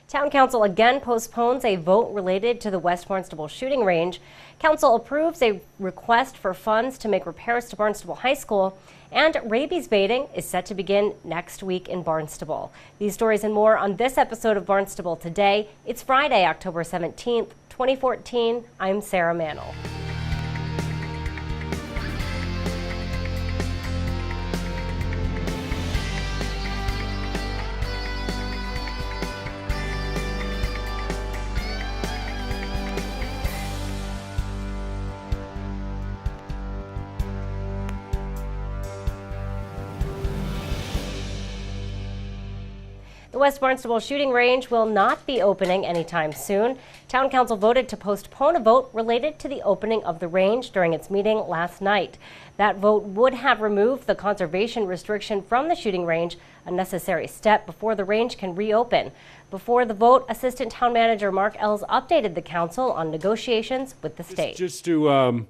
Town Council again postpones a vote related to the West Barnstable shooting range. Council approves a request for funds to make repairs to Barnstable High School, and rabies baiting is set to begin next week in Barnstable. These stories and more on this episode of Barnstable Today. It's Friday, October 17th, 2014. I'm Sarah Mantle. The West Barnstable shooting range will not be opening anytime soon. Town Council voted to postpone a vote related to the opening of the range during its meeting last night. That vote would have removed the conservation restriction from the shooting range, a necessary step before the range can reopen. Before the vote, Assistant Town Manager Mark Ells updated the council on negotiations with the state. Just to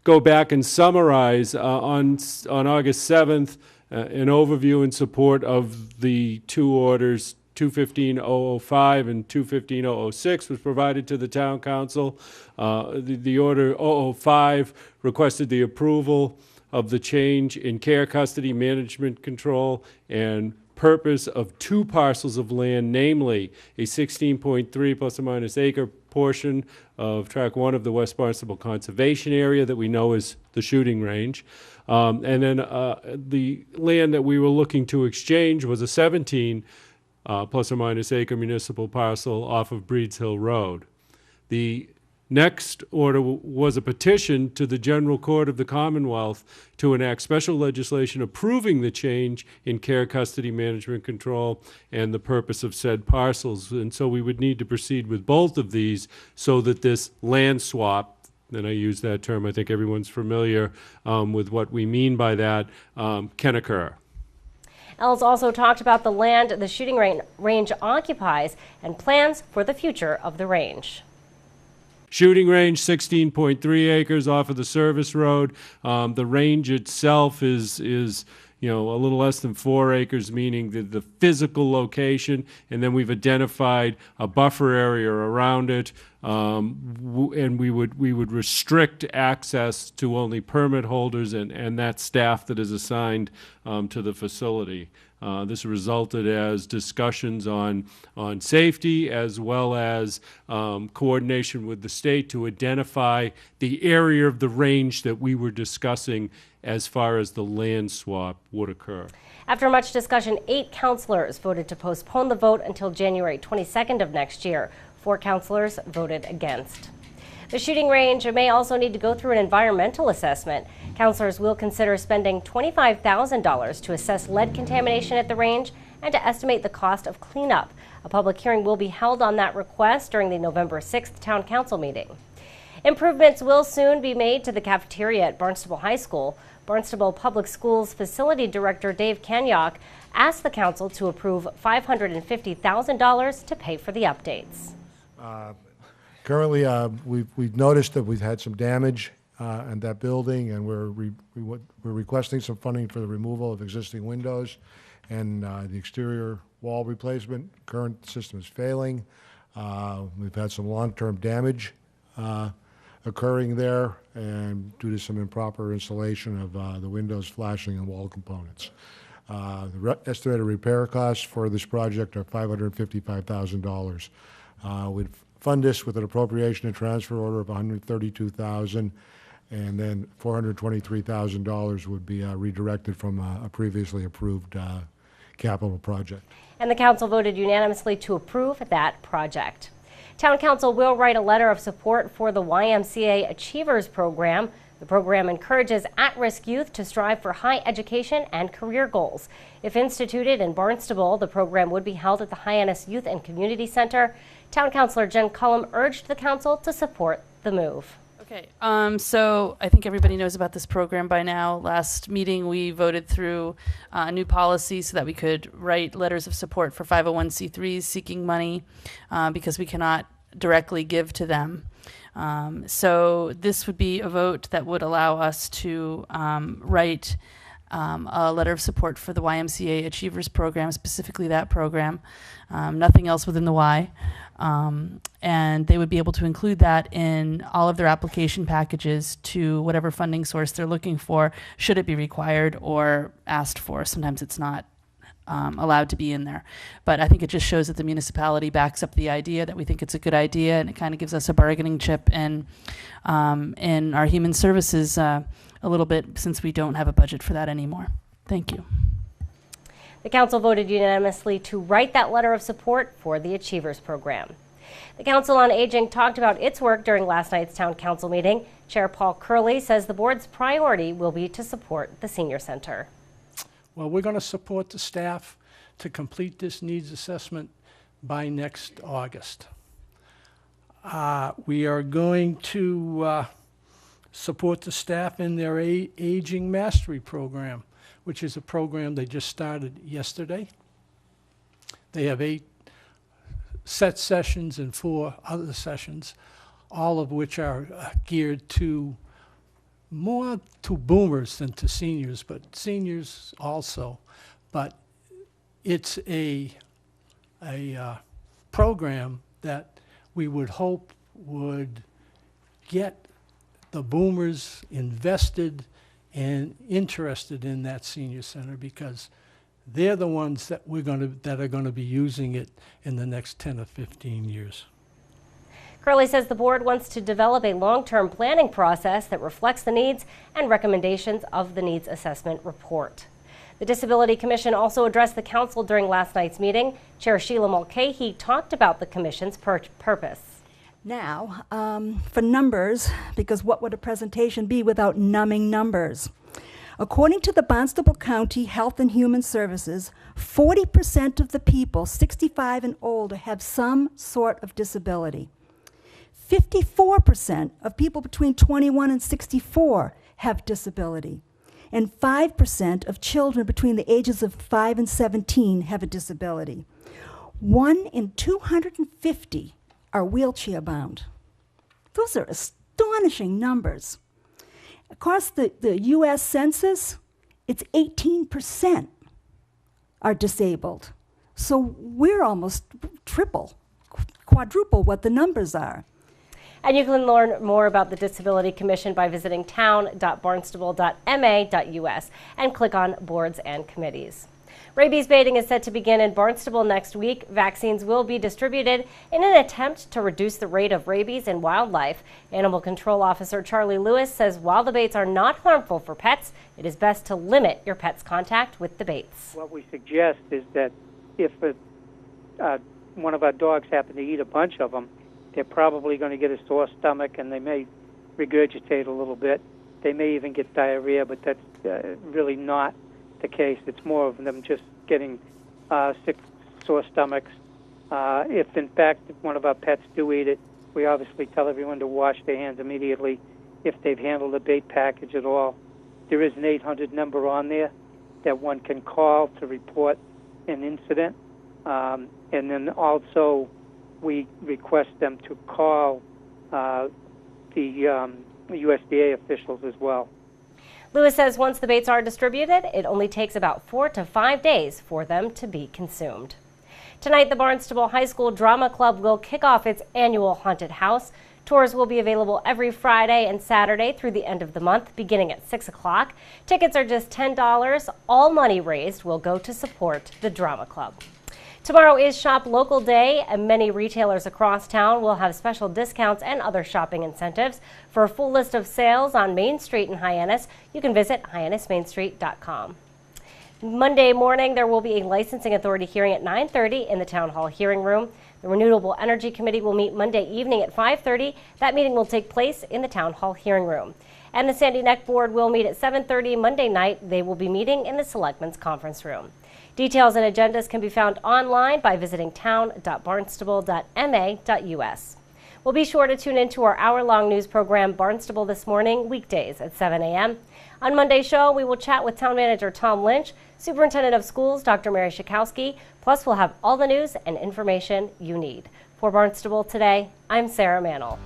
go back and summarize, on August 7th, an overview in support of the two orders, 215-005 and 215-006, was provided to the Town Council. The order 005 requested the approval of the change in care, custody, management control, and purpose of two parcels of land, namely a 16.3 plus or minus acre portion of Track 1 of the West Barnstable Conservation Area that we know is the shooting range. And then the land that we were looking to exchange was a 17 plus or minus acre municipal parcel off of Breeds Hill Road. The next order was a petition to the General Court of the Commonwealth to enact special legislation approving the change in care, custody, management control, and the purpose of said parcels. And so we would need to proceed with both of these so that this land swap, and I use that term, I think everyone's familiar with what we mean by that, can occur. Ells also talked about the land the shooting range occupies and plans for the future of the range. Shooting range, 16.3 acres off of the service road. The range itself is a little less than 4 acres, meaning the physical location, and then we've identified a buffer area around it, and we would restrict access to only permit holders and that staff that is assigned to the facility. This resulted as discussions on safety as well as coordination with the state to identify the area of the range that we were discussing as far as the land swap would occur. After much discussion, 8 councilors voted to postpone the vote until January 22nd of next year. 4 councilors voted against. The shooting range may also need to go through an environmental assessment. Councilors will consider spending $25,000 to assess lead contamination at the range and to estimate the cost of cleanup. A public hearing will be held on that request during the November 6th Town Council meeting. Improvements will soon be made to the cafeteria at Barnstable High School. Barnstable Public Schools Facility Director Dave Kenyok asked the council to approve $550,000 to pay for the updates. Currently, we've noticed that we've had some damage in that building, and we're requesting some funding for the removal of existing windows and the exterior wall replacement. Current system is failing. We've had some long-term damage occurring there, and due to some improper installation of the windows, flashing, and wall components. The estimated repair costs for this project are $555,000. We'd fund this with an appropriation and transfer order of $132,000, and then $423,000 would be redirected from a previously approved capital project. And the council voted unanimously to approve that project. Town Council will write a letter of support for the YMCA Achievers Program. The program encourages at-risk youth to strive for high education and career goals. If instituted in Barnstable, the program would be held at the Hyannis Youth and Community Center. Town Councilor Jen Cullum urged the council to support the move. Okay, so I think everybody knows about this program by now. Last meeting, we voted through a new policy so that we could write letters of support for 501c3s seeking money because we cannot directly give to them. So this would be a vote that would allow us to write a letter of support for the YMCA Achievers Program, specifically that program, nothing else within the Y. And they would be able to include that in all of their application packages to whatever funding source they're looking for, should it be required or asked for. Sometimes it's not allowed to be in there. But I think it just shows that the municipality backs up the idea, that we think it's a good idea, and it kind of gives us a bargaining chip in our human services a little bit, since we don't have a budget for that anymore. Thank you. The council voted unanimously to write that letter of support for the Achievers Program. The Council on Aging talked about its work during last night's town council meeting. Chair Paul Curley says the board's priority will be to support the senior center. Well, we're going to support the staff to complete this needs assessment by next August. We are going to support the staff in their Aging Mastery Program, which is a program they just started yesterday. They have 8 set sessions and 4 other sessions, all of which are geared to more to boomers than to seniors, but seniors also. But it's a program that we would hope would get the boomers invested and interested in that senior center, because they're the ones that are going to be using it in the next 10 or 15 years. Curley says the board wants to develop a long-term planning process that reflects the needs and recommendations of the needs assessment report. The Disability Commission also addressed the council during last night's meeting. Chair Sheila Mulcahy talked about the commission's purpose. Now, for numbers, because what would a presentation be without numbing numbers? According to the Barnstable County Health and Human Services, 40% of the people 65 and older have some sort of disability. 54% of people between 21 and 64 have disability. And 5% of children between the ages of 5 and 17 have a disability. 1 in 250 are wheelchair bound. Those are astonishing numbers. Across the US Census, it's 18% are disabled. So we're almost triple, quadruple what the numbers are. And you can learn more about the Disability Commission by visiting town.barnstable.ma.us and click on Boards and Committees. Rabies baiting is set to begin in Barnstable next week. Vaccines will be distributed in an attempt to reduce the rate of rabies in wildlife. Animal Control Officer Charlie Lewis says while the baits are not harmful for pets, it is best to limit your pet's contact with the baits. What we suggest is that if one of our dogs happen to eat a bunch of them, they're probably going to get a sore stomach, and they may regurgitate a little bit. They may even get diarrhea, but that's really not the case. It's more of them just getting sick, sore stomachs. If, in fact, one of our pets do eat it, we obviously tell everyone to wash their hands immediately if they've handled a bait package at all. There is an 800 number on there that one can call to report an incident. And then also we request them to call the USDA officials as well. Lewis says once the baits are distributed, it only takes about 4 to 5 days for them to be consumed. Tonight, the Barnstable High School Drama Club will kick off its annual haunted house. Tours will be available every Friday and Saturday through the end of the month, beginning at 6 o'clock. Tickets are just $10. All money raised will go to support the Drama Club. Tomorrow is Shop Local Day, and many retailers across town will have special discounts and other shopping incentives. For a full list of sales on Main Street in Hyannis, you can visit hyannismainstreet.com. Monday morning, there will be a licensing authority hearing at 9:30 in the Town Hall hearing room. The Renewable Energy Committee will meet Monday evening at 5:30. That meeting will take place in the Town Hall hearing room. And the Sandy Neck Board will meet at 7:30 Monday night. They will be meeting in the Selectmen's Conference Room. Details and agendas can be found online by visiting town.barnstable.ma.us. We'll be sure to tune into our hour-long news program, Barnstable This Morning, weekdays at 7 a.m. On Monday's show, we will chat with Town Manager Tom Lynch, Superintendent of Schools Dr. Mary Schakowsky, plus we'll have all the news and information you need. For Barnstable Today, I'm Sarah Mantle.